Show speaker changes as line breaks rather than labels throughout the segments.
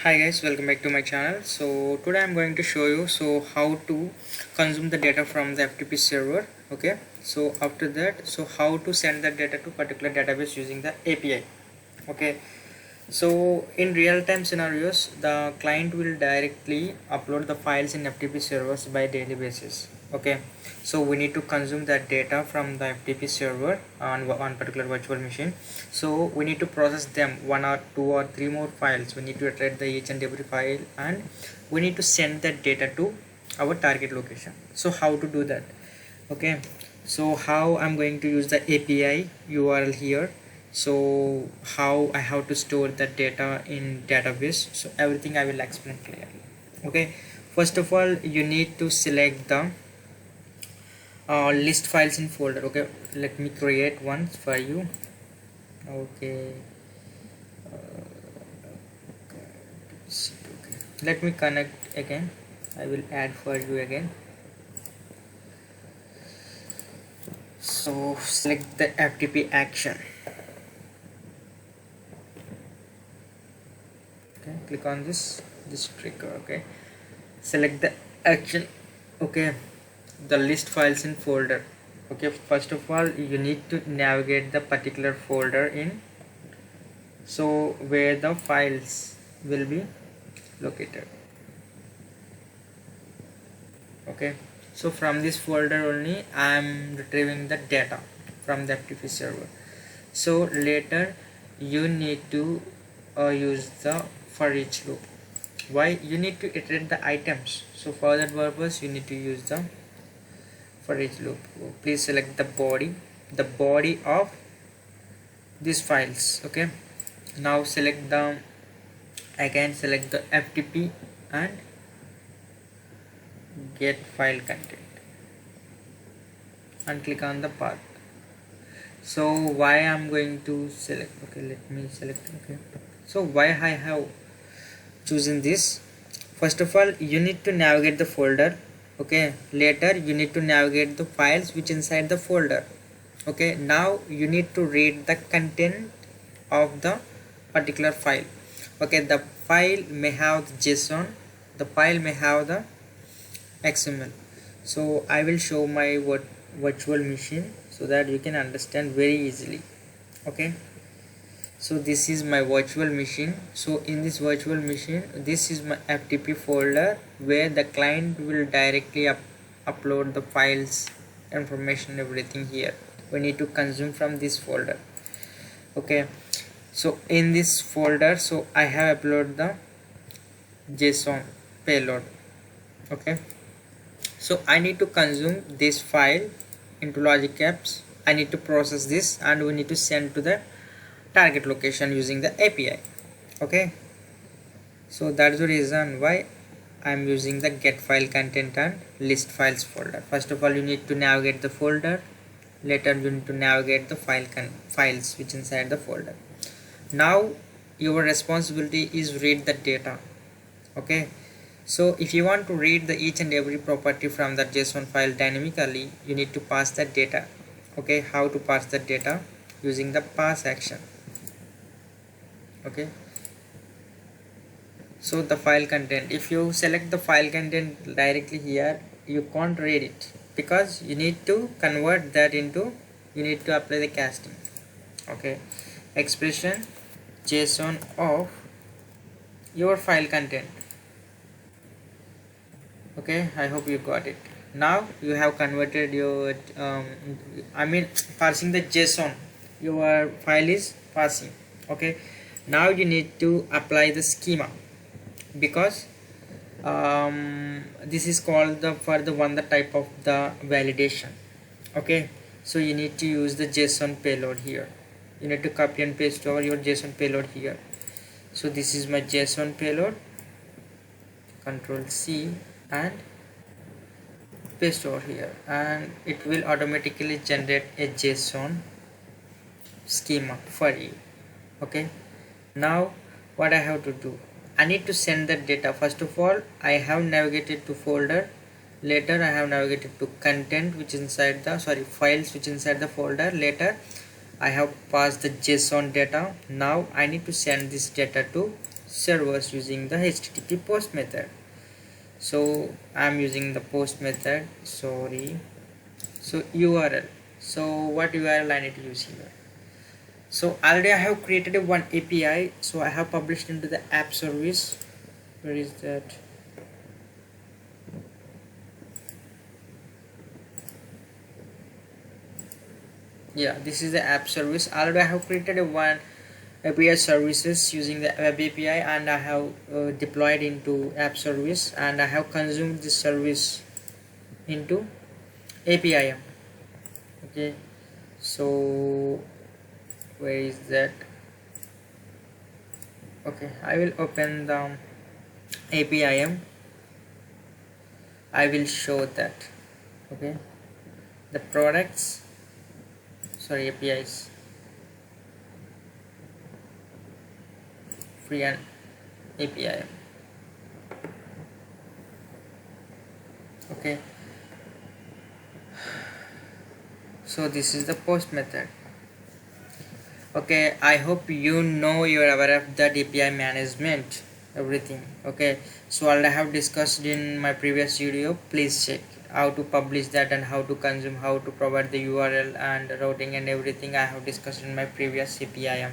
Hi guys, welcome back to my channel. So today I'm going to show you how to consume the data from the FTP server. Okay, so after that, how to send that data to particular database using the API. Okay, so in real-time scenarios, the client will directly upload the files in FTP servers by daily basis. Okay, so we need to consume that data from the FTP server on one particular virtual machine. So we need to process them, one or two or three more files. We need to iterate the each and every file, and we need to send that data to our target location. So how to do that? Okay, so how I'm going to use the API URL here. So how I have to store the data in database, so everything I will explain clearly. Okay, first of all, you need to select the list files in folder. Okay, let me create one for you. Okay, let me connect again. I will add for you again. So select the FTP action. Okay, click on this trigger. Okay, select the action. Okay, the list files in folder. Okay, first of all, you need to navigate the particular folder in, so where the files will be located. Okay, so from this folder only I am retrieving the data from the FTP server. So later you need to use the for each loop. Why? You need to iterate the items, so for that purpose you need to use the for each loop. Please select the body of these files. Okay, now select the again select the FTP and get file content and click on the path. So why I'm going to select, okay, let me select. Okay, so why I have chosen this? First of all, you need to navigate the folder. Okay, later you need to navigate the files which inside the folder. Okay, now you need to read the content of the particular file. Okay, the file may have the JSON, the file may have the XML. So I will show my virtual machine so that you can understand very easily. Okay, so this is my virtual machine. So in this virtual machine, this is my FTP folder where the client will directly upload the files, information, everything here. We need to consume from this folder. Okay, so in this folder, so I have uploaded the JSON payload. Okay, so I need to consume this file into Logic Apps. I need to process this and we need to send to the target location using the API. Okay, so that's the reason why I'm using the get file content and list files folder. First of all, you need to navigate the folder. Later you need to navigate the files which inside the folder. Now your responsibility is read the data. Okay, so if you want to read the each and every property from that JSON file dynamically, you need to pass that data. Okay, how to pass that data? Using the pass action. Okay, so the file content, if you select the file content directly here, you can't read it because you need to convert that into, you need to apply the casting. Okay, expression JSON of your file content. Okay, I hope you got it. Now you have converted your parsing the JSON, your file is passing. Okay, now you need to apply the schema because this is called the for the one the type of the validation. Okay, so you need to use the JSON payload here. You need to copy and paste over your JSON payload here. So this is my JSON payload. Control C and paste over here, and it will automatically generate a JSON schema for you. Okay, now what I have to do, I need to send that data. First of all, I have navigated to folder. Later I have navigated to content which inside the files which inside the folder. Later I have passed the JSON data. Now I need to send this data to servers using the HTTP post method. So I'm using the post method, sorry. So URL, so what URL I need to use here? So already I have created a one API, so I have published into the app service. Where is that? Yeah, this is the app service. Already I have created a one API services using the web API, and I have deployed into app service, and I have consumed this service into APIM. Okay, so where is that? Okay, I will open the APIM. I will show that. Okay, the products, sorry, APIs, free and API. Okay, so this is the post method. Okay, I hope you know, you are aware of that API management, everything. Okay, so all I have discussed in my previous video, please check how to publish that and how to consume, how to provide the URL and routing and everything I have discussed in my previous API.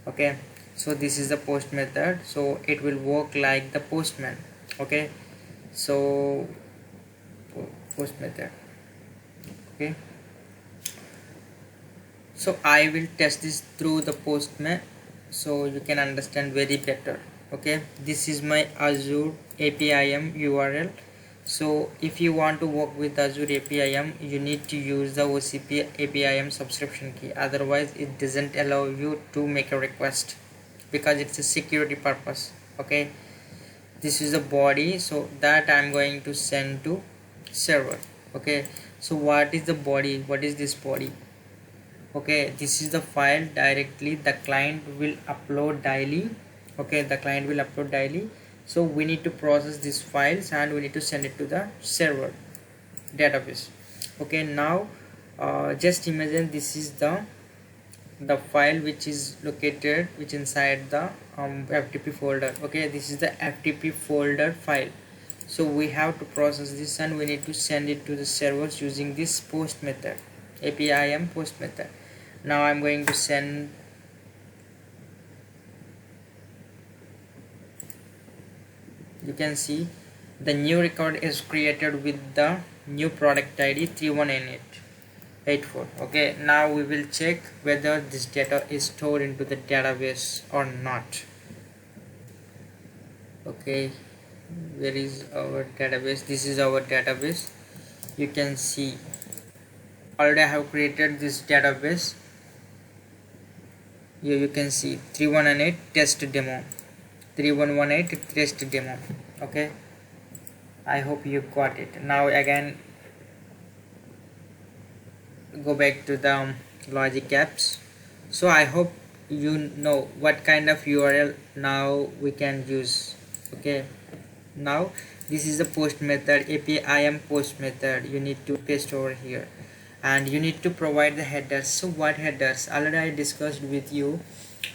Okay, so this is the post method, so it will work like the postman. Okay, so post method. Okay, so I will test this through the postman so you can understand very better. Okay, this is my Azure APIM URL. So if you want to work with Azure APIM, you need to use the OCP APIM subscription key, otherwise it doesn't allow you to make a request because it's a security purpose. Okay, this is the body, so that I'm going to send to server. Okay, so what is the body, what is this body? Okay, this is the file directly the client will upload daily. Okay, the client will upload daily, so we need to process these files and we need to send it to the server database. Okay, now just imagine this is the file which is located, which inside the FTP folder. Okay, this is the FTP folder file, so we have to process this and we need to send it to the servers using this post method, APIM post method. Now I'm going to send. You can see the new record is created with the new product ID 319884. Okay, now we will check whether this data is stored into the database or not. Okay, where is our database? This is our database. You can see already I have created this database. Here you can see 3118 test demo, 3118 test demo. Okay, I hope you got it. Now again go back to the logic apps. So I hope you know what kind of URL now we can use. Okay, now this is the post method, APIM post method. You need to paste over here and you need to provide the headers. So what headers? Already I discussed with you,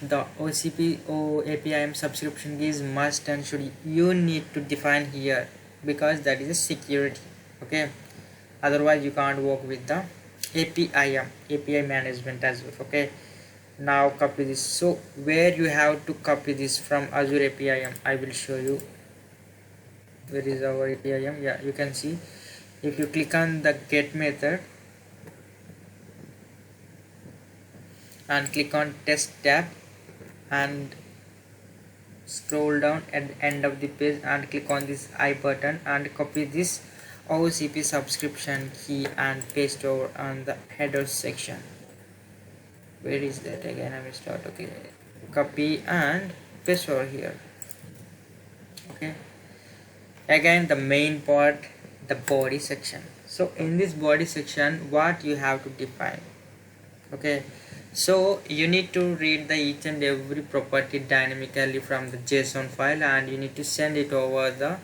the OCP or APIM subscription key is must and should you need to define here because that is a security. Okay, otherwise you can't work with the API management as well. Okay, now copy this. So where you have to copy this from Azure APIM, I will show you. Where is our APIM? Yeah, you can see if you click on the get method and click on test tab and scroll down at the end of the page and click on this I button and copy this OCP subscription key and paste over on the header section. Where is that again? I will start. Okay, copy and paste over here. Okay, again the main part, the body section. So in this body section what you have to define. Okay, so you need to read the each and every property dynamically from the JSON file and you need to send it over the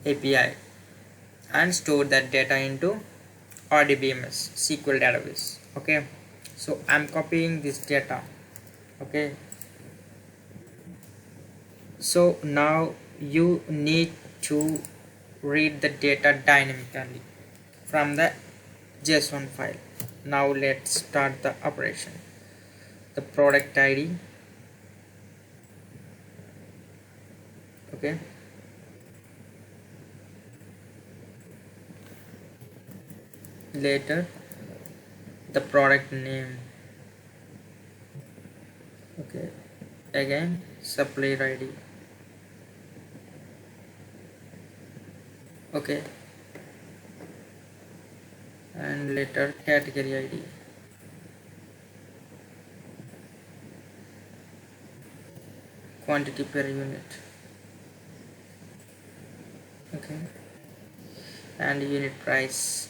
API and store that data into RDBMS SQL database. Okay, so I'm copying this data. Okay, So now you need to read the data dynamically from the JSON file. Now let's start the operation. The product ID, okay, later the product name, okay, again supplier ID, okay, and later category ID, quantity per unit, okay, and unit price.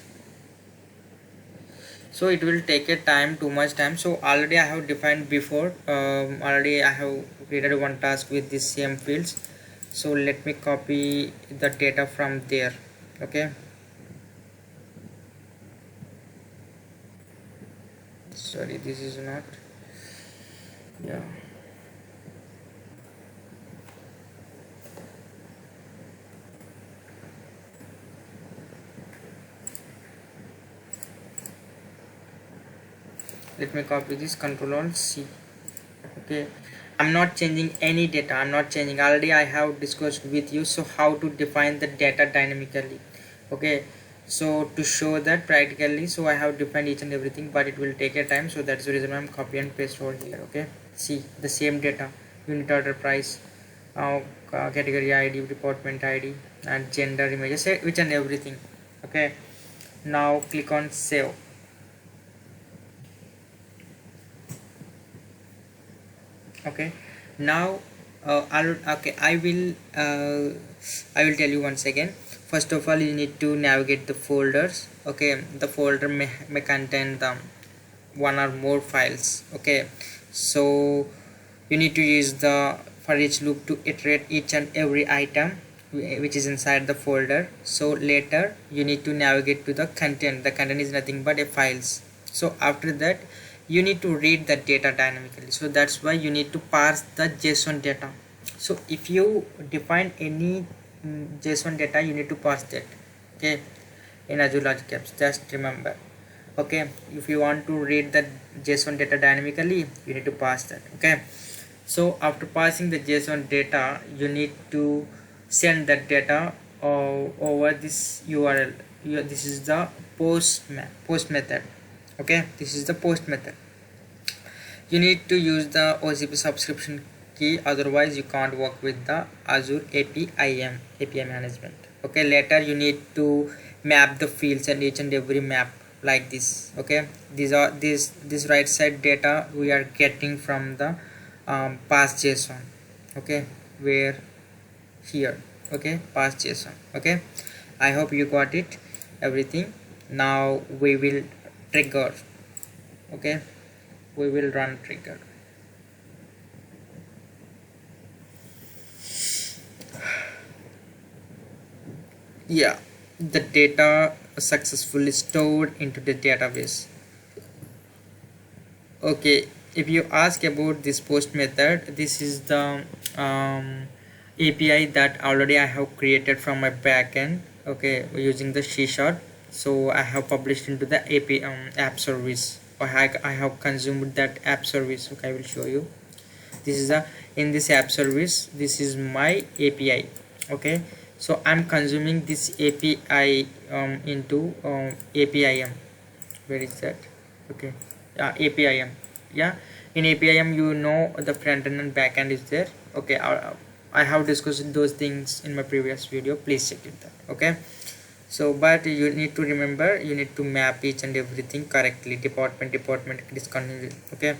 So it will take a time, too much time. So already I have defined before, already I have created one task with these same fields. So let me copy the data from there, okay. Sorry, this is not, yeah. Let me copy this, Control Alt C, okay. I'm not changing any data, I'm not changing, already I have discussed with you so how to define the data dynamically, okay. So to show that practically, so I have defined each and everything, but it will take a time, so that's the reason I'm copy and paste over here, okay. See the same data, unit order price, category ID, department ID, and gender, images, each and everything, okay. Now click on save. Okay, now I will tell you once again. First of all, you need to navigate the folders, okay. The folder may contain the one or more files, okay. So you need to use the for each loop to iterate each and every item which is inside the folder. So later you need to navigate to the content. The content is nothing but a files. So after that you need to read the data dynamically, so that's why you need to parse the JSON data. So if you define any JSON data, you need to parse that, okay, in Azure Logic Apps, just remember, okay. If you want to read the JSON data dynamically, you need to parse that, okay. So after passing the JSON data, you need to send that data over this URL. This is the post method, okay. This is the post method. You need to use the OCP subscription key, otherwise you can't work with the Azure API management, okay. Later you need to map the fields and each and every map like this, okay. These are this right side data we are getting from the past JSON, okay, where here, okay, past JSON, okay. I hope you got it everything. Now we will trigger, okay, we will run trigger. Yeah, the data successfully stored into the database, okay. If you ask about this post method, this is the API that already I have created from my backend, okay, using the C#. So I have published into the API app service, or I have consumed that app service, okay. I will show you. This is a in this app service, this is my API, okay. So I'm consuming this API into APIM. Where is that? Okay, APIM, yeah. In APIM, you know, the front end and back end is there, okay. I have discussed those things in my previous video, please check it out, okay. So but you need to remember, you need to map each and everything correctly, department discontinued, okay.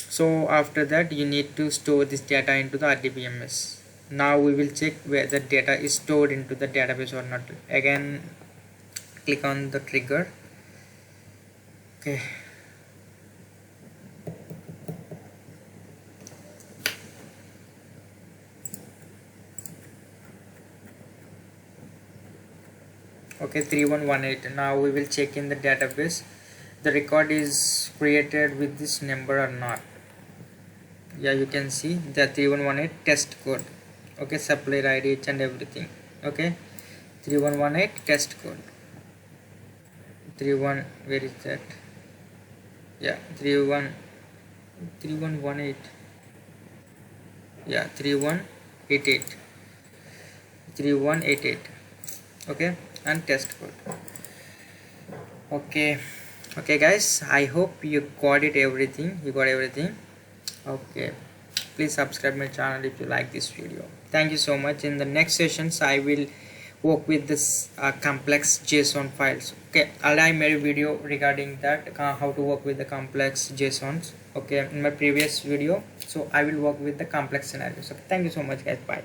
So after that you need to store this data into the RDBMS. Now we will check where the data is stored into the database or not. Again click on the trigger, okay. Okay, 3118. Now we will check in the database the record is created with this number or not. Yeah, you can see the 3118 test code, okay, supplier ID, each and everything. Okay, 3118 test code. 31, where is that? Yeah, 3118. Yeah, 3188. 3188. Okay, and test code. Okay, okay guys, I hope you got it, everything. You got everything. Okay, please subscribe my channel if you like this video. Thank you so much. In the next sessions I will work with this complex JSON files. Okay, I made a video regarding that, how to work with the complex JSONs, okay, in my previous video. So I will work with the complex scenarios. Okay, thank you so much guys, bye.